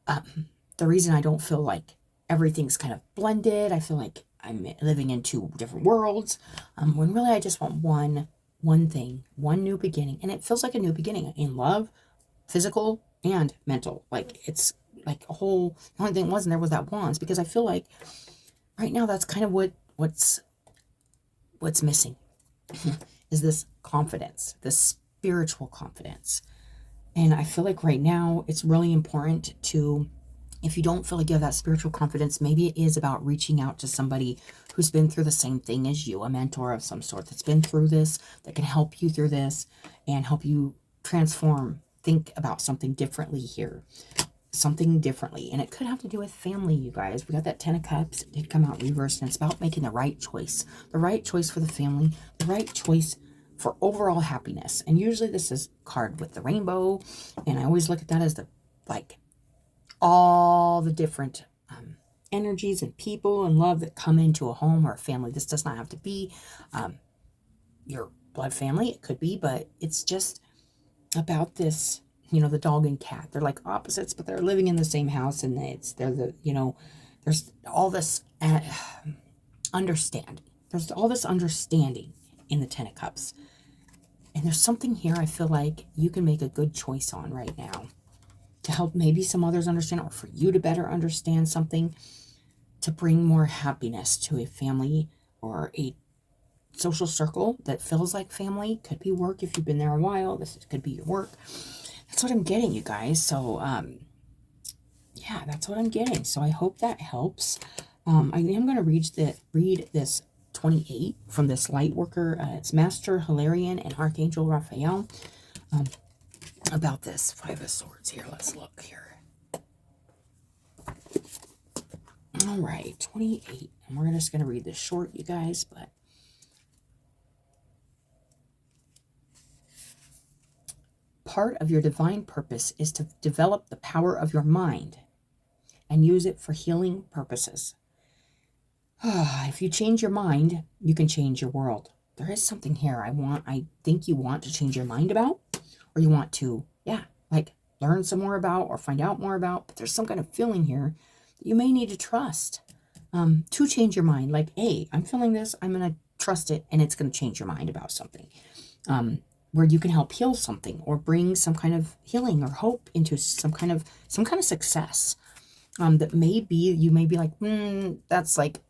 the reason I don't feel like everything's kind of blended. I feel like I'm living in two different worlds, when really I just want one thing, one new beginning. And it feels like a new beginning in love, physical and mental. Like it's like a whole, the only thing wasn't there was that wands, because I feel like right now that's kind of what's missing is this confidence, this spiritual confidence. And I feel like right now it's really important to, if you don't feel like you have that spiritual confidence, maybe it is about reaching out to somebody who's been through the same thing as you, a mentor of some sort that's been through this, that can help you through this and help you transform, think about something differently here. Something differently. And it could have to do with family, you guys. We got that 10 of Cups. It did come out reversed, and it's about making the right choice. The right choice for the family. The right choice for overall happiness. And usually this is card with the rainbow. And I always look at that as the, like, all the different energies and people and love that come into a home or a family. This does not have to be your blood family. It could be, but it's just about this, the dog and cat. They're like opposites, but they're living in the same house, and they're the, there's all this understanding. There's all this understanding in the 10 of Cups. And there's something here I feel like you can make a good choice on right now to help maybe some others understand, or for you to better understand something, to bring more happiness to a family or a social circle that feels like family. Could be work if you've been there a while. This could be your work. That's what I'm getting, you guys. So, yeah, that's what I'm getting. So I hope that helps. I am going to read this 28 from this light worker. It's Master Hilarion and Archangel Raphael, about this Five of Swords here. Let's look here. All right, 28. And we're just going to read this short, you guys, but part of your divine purpose is to develop the power of your mind and use it for healing purposes. If you change your mind, you can change your world. There is something here I think you want to change your mind about, or you want to, like learn some more about or find out more about, but there's some kind of feeling here that you may need to trust to change your mind. Like, hey, I'm feeling this, I'm going to trust it, and it's going to change your mind about something. Where you can help heal something or bring some kind of healing or hope into some kind of success. That you may be like, that's like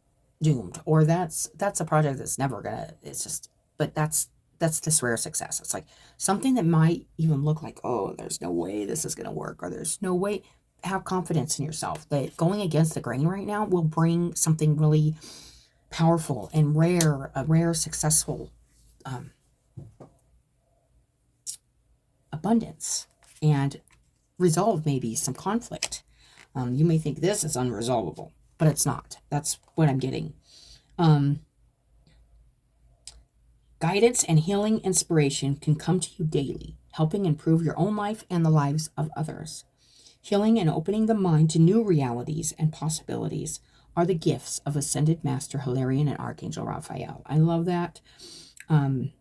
doomed, or that's a project that's never gonna, it's just, but that's this rare success. It's like something that might even look like, oh, there's no way this is gonna work, or there's no way. Have confidence in yourself that going against the grain right now will bring something really powerful and rare, a rare, successful abundance, and resolve maybe some conflict. You may think this is unresolvable, but it's not. That's what I'm getting. Guidance and healing inspiration can come to you daily, helping improve your own life and the lives of others. Healing and opening the mind to new realities and possibilities are the gifts of Ascended Master Hilarion and Archangel Raphael. I love that. Comes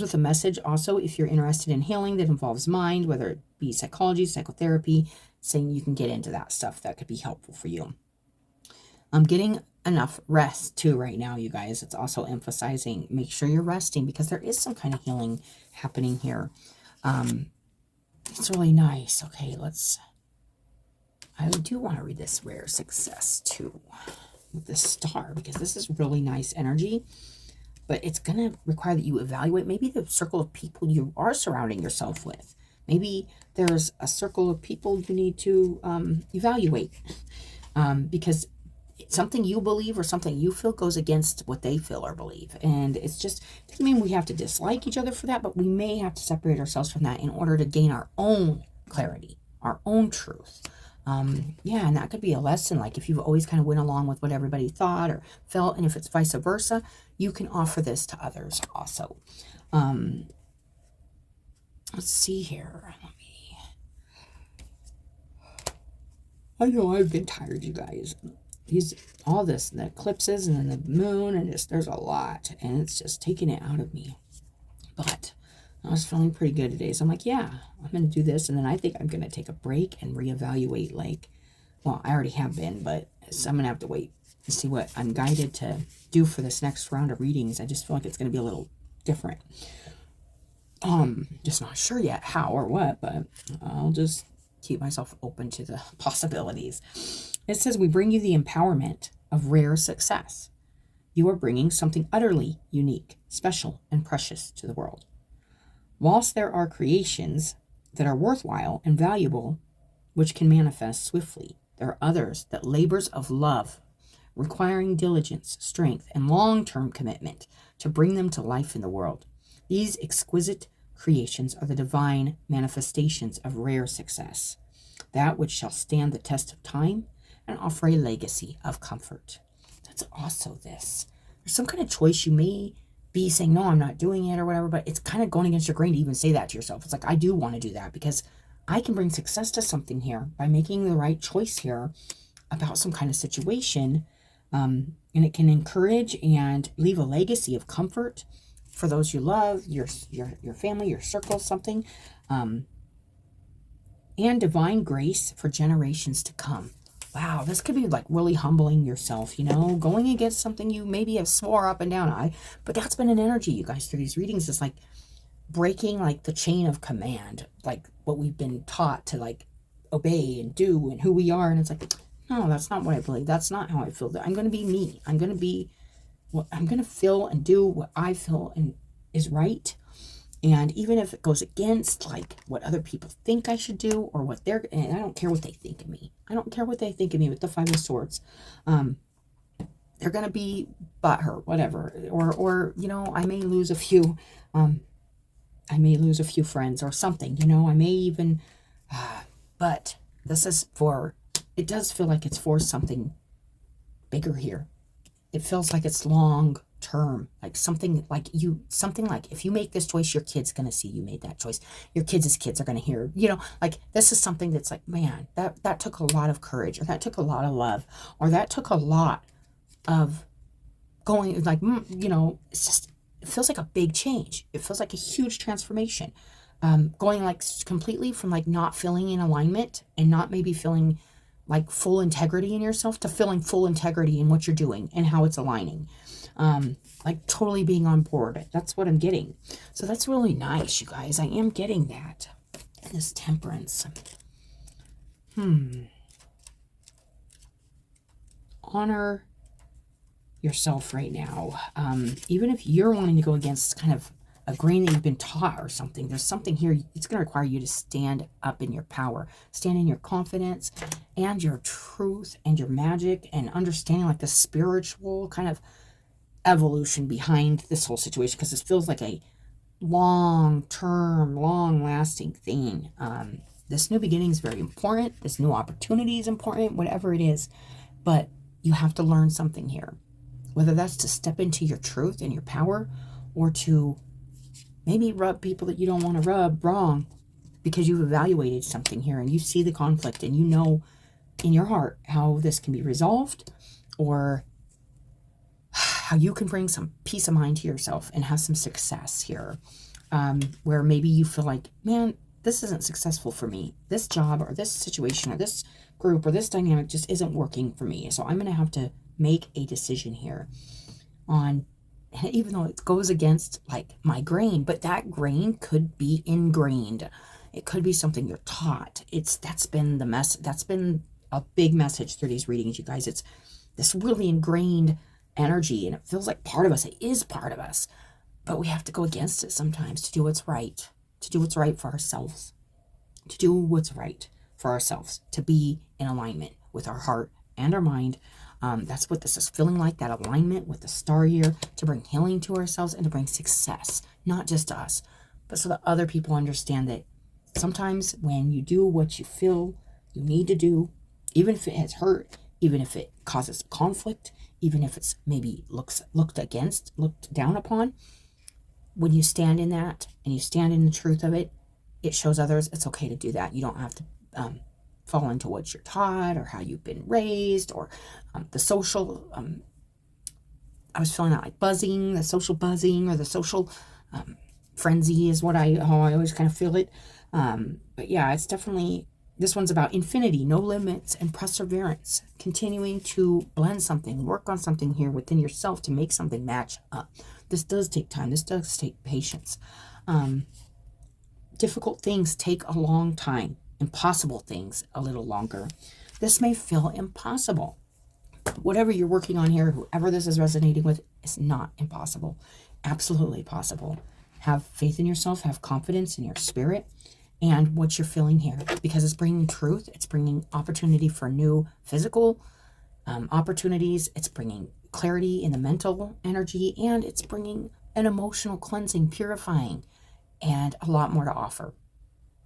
with a message also if you're interested in healing that involves mind, whether it be psychology, psychotherapy, saying you can get into that stuff that could be helpful for you. I'm getting enough rest too right now, you guys. It's also emphasizing make sure you're resting, because there is some kind of healing happening here. It's really nice. Okay, I do want to read this rare success too with the star, because this is really nice energy. But it's going to require that you evaluate maybe the circle of people you are surrounding yourself with. Maybe there's a circle of people you need to evaluate, because something you believe or something you feel goes against what they feel or believe. And it's just, doesn't mean we have to dislike each other for that, but we may have to separate ourselves from that in order to gain our own clarity, our own truth. Yeah, and that could be a lesson. Like if you've always kind of went along with what everybody thought or felt, and if it's vice versa, you can offer this to others also. Let's see here. I know I've been tired, you guys. All this, the eclipses and then the moon, and there's a lot, and it's just taking it out of me. But I was feeling pretty good today, so I'm like, yeah, I'm going to do this, and then I think I'm going to take a break and reevaluate, well, I already have been, but I'm going to have to wait and see what I'm guided to do for this next round of readings. I just feel like it's going to be a little different. Just not sure yet how or what, but I'll just keep myself open to the possibilities. It says, we bring you the empowerment of rare success. You are bringing something utterly unique, special, and precious to the world. Whilst there are creations that are worthwhile and valuable, which can manifest swiftly, there are others that labors of love, requiring diligence, strength, and long-term commitment to bring them to life in the world. These exquisite creations are the divine manifestations of rare success, that which shall stand the test of time and offer a legacy of comfort. That's also this. There's some kind of choice you may be saying, no, I'm not doing it or whatever, but it's kind of going against your grain to even say that to yourself. It's like, I do want to do that because I can bring success to something here by making the right choice here about some kind of situation. And it can encourage and leave a legacy of comfort for those you love, your family, your circle, something, and divine grace for generations to come. Wow, this could be like really humbling yourself, going against something you maybe have swore up and down. But that's been an energy, you guys, through these readings. It's like breaking like the chain of command, like what we've been taught to like obey and do and who we are. And it's like, no, that's not what I believe. That's not how I feel. I'm going to be me. I'm going to be what I'm going to feel and do what I feel and is right. And even if it goes against like what other people think I should do or what and I don't care what they think of me. I don't care what they think of me with the Five of Swords. They're going to be butthurt, whatever. Or, you know, I may lose a few, friends or something, you know, I may even, but this is for, it does feel like it's for something bigger here. It feels like it's long term, like something like if you make this choice, your kid's going to see you made that choice. Your kids' kids are going to hear, you know, like this is something that's like, man, that took a lot of courage, or that took a lot of love, or that took a lot of going, like, you know, it feels like a big change. It feels like a huge transformation. Going like completely from like not feeling in alignment and not maybe feeling like full integrity in yourself to feeling full integrity in what you're doing and how it's aligning. Like totally being on board. That's what I'm getting. So that's really nice, you guys. I am getting that. This Temperance. Honor yourself right now. Even if you're wanting to go against kind of a grain that you've been taught or something, there's something here. It's going to require you to stand up in your power, stand in your confidence and your truth and your magic, and understanding like the spiritual kind of evolution behind this whole situation, because this feels like a long-term, long-lasting thing. This new beginning is very important. This new opportunity is important, whatever it is. But you have to learn something here, whether that's to step into your truth and your power, or to maybe rub people that you don't want to rub wrong because you've evaluated something here and you see the conflict and you know in your heart how this can be resolved, or how you can bring some peace of mind to yourself and have some success here. Where maybe you feel like, man, this isn't successful for me. This job or this situation or this group or this dynamic just isn't working for me. So I'm going to have to make a decision here on, even though it goes against like my grain, but that grain could be ingrained. It could be something you're taught. That's been a big message through these readings, you guys. It's this really ingrained energy, and it feels like part of us. It is part of us, but we have to go against it sometimes to do what's right, for ourselves, to be in alignment with our heart and our mind. That's what this is feeling like, that alignment with the star year, to bring healing to ourselves and to bring success, not just to us, but so that other people understand that sometimes when you do what you feel you need to do, even if it has hurt, even if it causes conflict, even if it's maybe looked down upon, when you stand in that and you stand in the truth of it, it shows others it's okay to do that. You don't have to fall into what you're taught or how you've been raised, or the social, I was feeling that like the social buzzing, or the social frenzy is how I always kind of feel it. But yeah, it's definitely, this one's about infinity, no limits, and perseverance, continuing to blend something, work on something here within yourself to make something match up. This does take time. This does take patience. Difficult things take a long time. Impossible things a little longer. This may feel impossible. Whatever you're working on here, whoever this is resonating with, is not impossible. Absolutely possible. Have faith in yourself. Have confidence in your spirit and what you're feeling here, because it's bringing truth. It's bringing opportunity for new physical opportunities. It's bringing clarity in the mental energy, and it's bringing an emotional cleansing, purifying, and a lot more to offer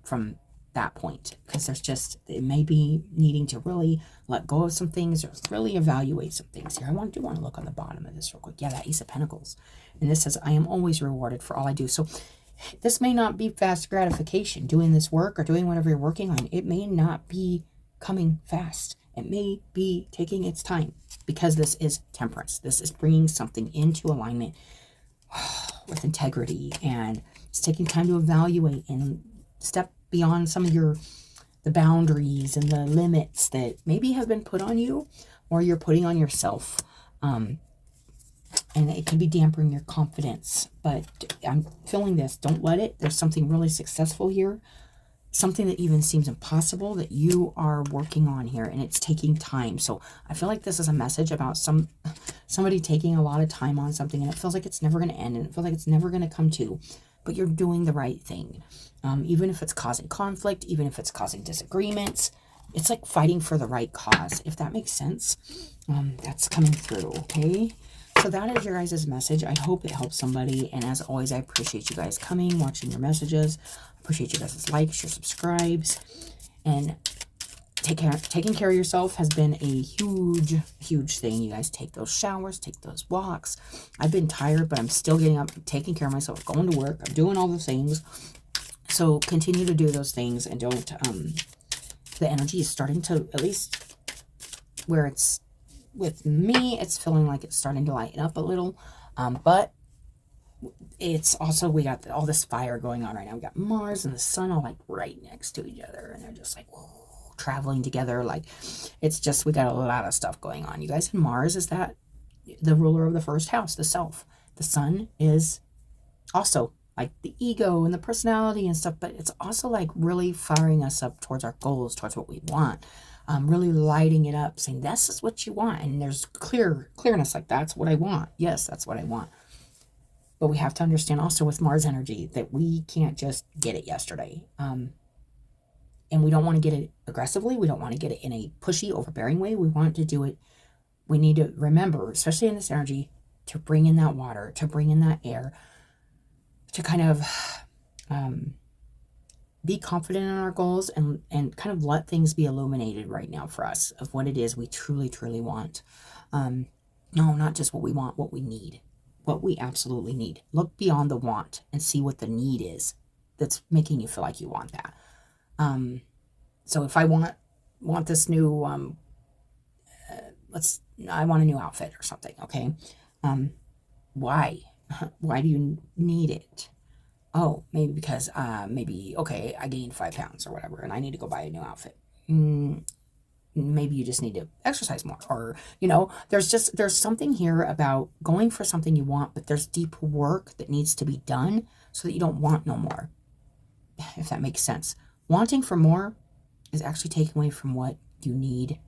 from that point, because it may be needing to really let go of some things or really evaluate some things here. I do want to look on the bottom of this real quick. Yeah, that Ace of Pentacles. And this says, I am always rewarded for all I do. So this may not be fast gratification, doing this work or doing whatever you're working on. It may not be coming fast. It may be taking its time, because this is Temperance. This is bringing something into alignment with integrity, and it's taking time to evaluate and step beyond some of the boundaries and the limits that maybe have been put on you or you're putting on yourself. And it can be dampening your confidence. But I'm feeling this. Don't let it. There's something really successful here. Something that even seems impossible that you are working on here, and it's taking time. So I feel like this is a message about somebody taking a lot of time on something, and it feels like it's never going to end, and it feels like it's never going to come to, but you're doing the right thing. Even if it's causing conflict, even if it's causing disagreements, it's like fighting for the right cause, if that makes sense. That's coming through, okay? So that is your guys' message. I hope it helps somebody, and as always, I appreciate you guys coming, watching your messages. Appreciate you guys' likes, your subscribes, and taking care of yourself has been a huge thing. You guys take those showers, take those walks. I've been tired, but I'm still getting up, taking care of myself, going to work. I'm doing all the things. So continue to do those things, and don't, the energy is starting to, at least where it's, with me, it's feeling like it's starting to lighten up a little, but it's also, we got all this fire going on right now. We got Mars and the sun all like right next to each other, and they're just like traveling together. Like, it's just, we got a lot of stuff going on, you guys. And Mars is that the ruler of the first house, the self. The sun is also like the ego and the personality and stuff, but it's also like really firing us up towards our goals, towards what we want. Really lighting it up, saying this is what you want, and there's clearness, like that's what I want. Yes, that's what I want. But we have to understand also with Mars energy that we can't just get it yesterday. And we don't want to get it aggressively. We don't want to get it in a pushy, overbearing way. We want to do it. We need to remember, especially in this energy, to bring in that water, to bring in that air, to kind of be confident in our goals, and kind of let things be illuminated right now for us of what it is we truly want. No, not just what we want, what we need. What we absolutely need. Look beyond the want and see what the need is that's making you feel like you want that. So if I want this new, I want a new outfit or something, okay? Why? Why do you need it? Oh, maybe because, okay, I gained 5 pounds or whatever, and I need to go buy a new outfit. Maybe you just need to exercise more, or, there's something here about going for something you want, but there's deep work that needs to be done so that you don't want no more, if that makes sense. Wanting for more is actually taking away from what you need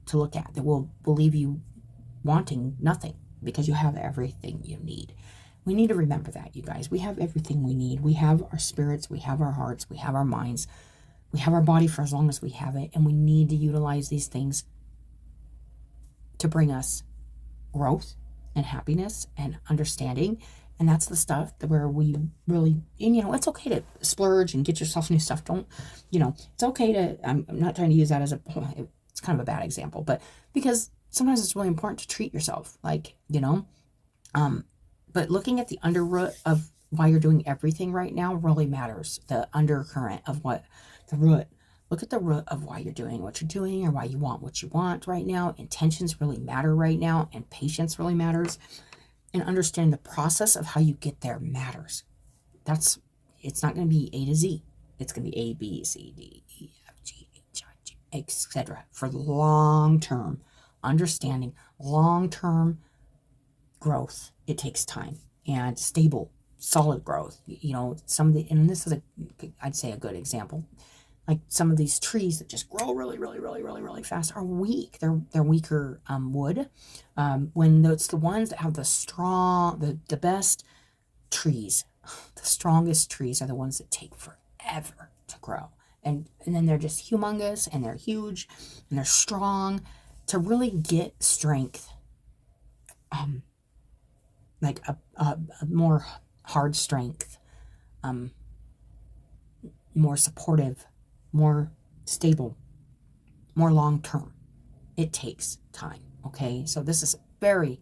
to look at, that will leave you wanting nothing, because you have everything you need. We need to remember that, you guys. We have everything we need. We have our spirits, we have our hearts, we have our minds. We have our body for as long as we have it, and we need to utilize these things to bring us growth and happiness and understanding. And that's the stuff that where we really, and it's okay to splurge and get yourself new stuff. Don't, it's okay to, I'm not trying to use that as it's kind of a bad example, but because sometimes it's really important to treat yourself, like, but looking at the underroot of why you're doing everything right now really matters. The undercurrent of what the root. Look at the root of why you're doing what you're doing, or why you want what you want right now. Intentions really matter right now, and patience really matters. And understand the process of how you get there matters. It's not going to be A to Z. It's going to be A, B, C, D, E, F, G, H, I, J, etc. For long term understanding, long term growth. It takes time, and stable, solid growth. And this is I'd say a good example. Like some of these trees that just grow really fast are weak. They're weaker wood. When it's the ones that have the best trees, the strongest trees are the ones that take forever to grow. And then they're just humongous, and they're huge, and they're strong. To really get strength, like a more hard strength, more supportive, more stable, more long-term. It takes time, okay? So this is a very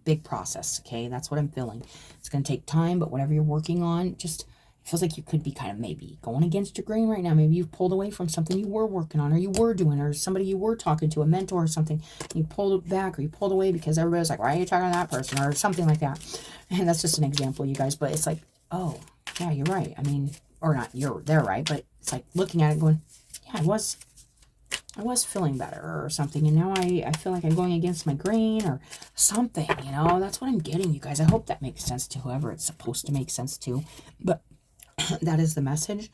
big process, okay? That's what I'm feeling. It's going to take time, but whatever you're working on, it feels like you could be kind of maybe going against your grain right now. Maybe you've pulled away from something you were working on, or you were doing, or somebody you were talking to, a mentor or something. You pulled back, or you pulled away because everybody's like, why are you talking to that person, or something like that. And that's just an example, you guys. But it's like, oh, yeah, you're right. I mean, or not, they're right, but it's like looking at it going, yeah, I was I was feeling better or something, and now I feel like I'm going against my grain or something, you know? That's what I'm getting, you guys. I hope that makes sense to whoever it's supposed to make sense to. But that is the message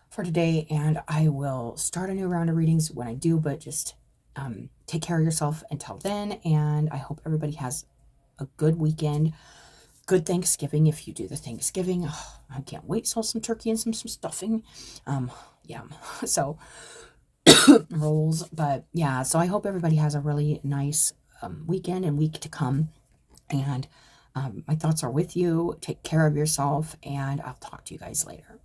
for today, and I will start a new round of readings when I do, but just take care of yourself until then, and I hope everybody has a good weekend. Good Thanksgiving if you do the Thanksgiving. Oh, I can't wait to sell some turkey and some stuffing. Yum. So rolls, but yeah. So I hope everybody has a really nice weekend and week to come. And my thoughts are with you. Take care of yourself, and I'll talk to you guys later.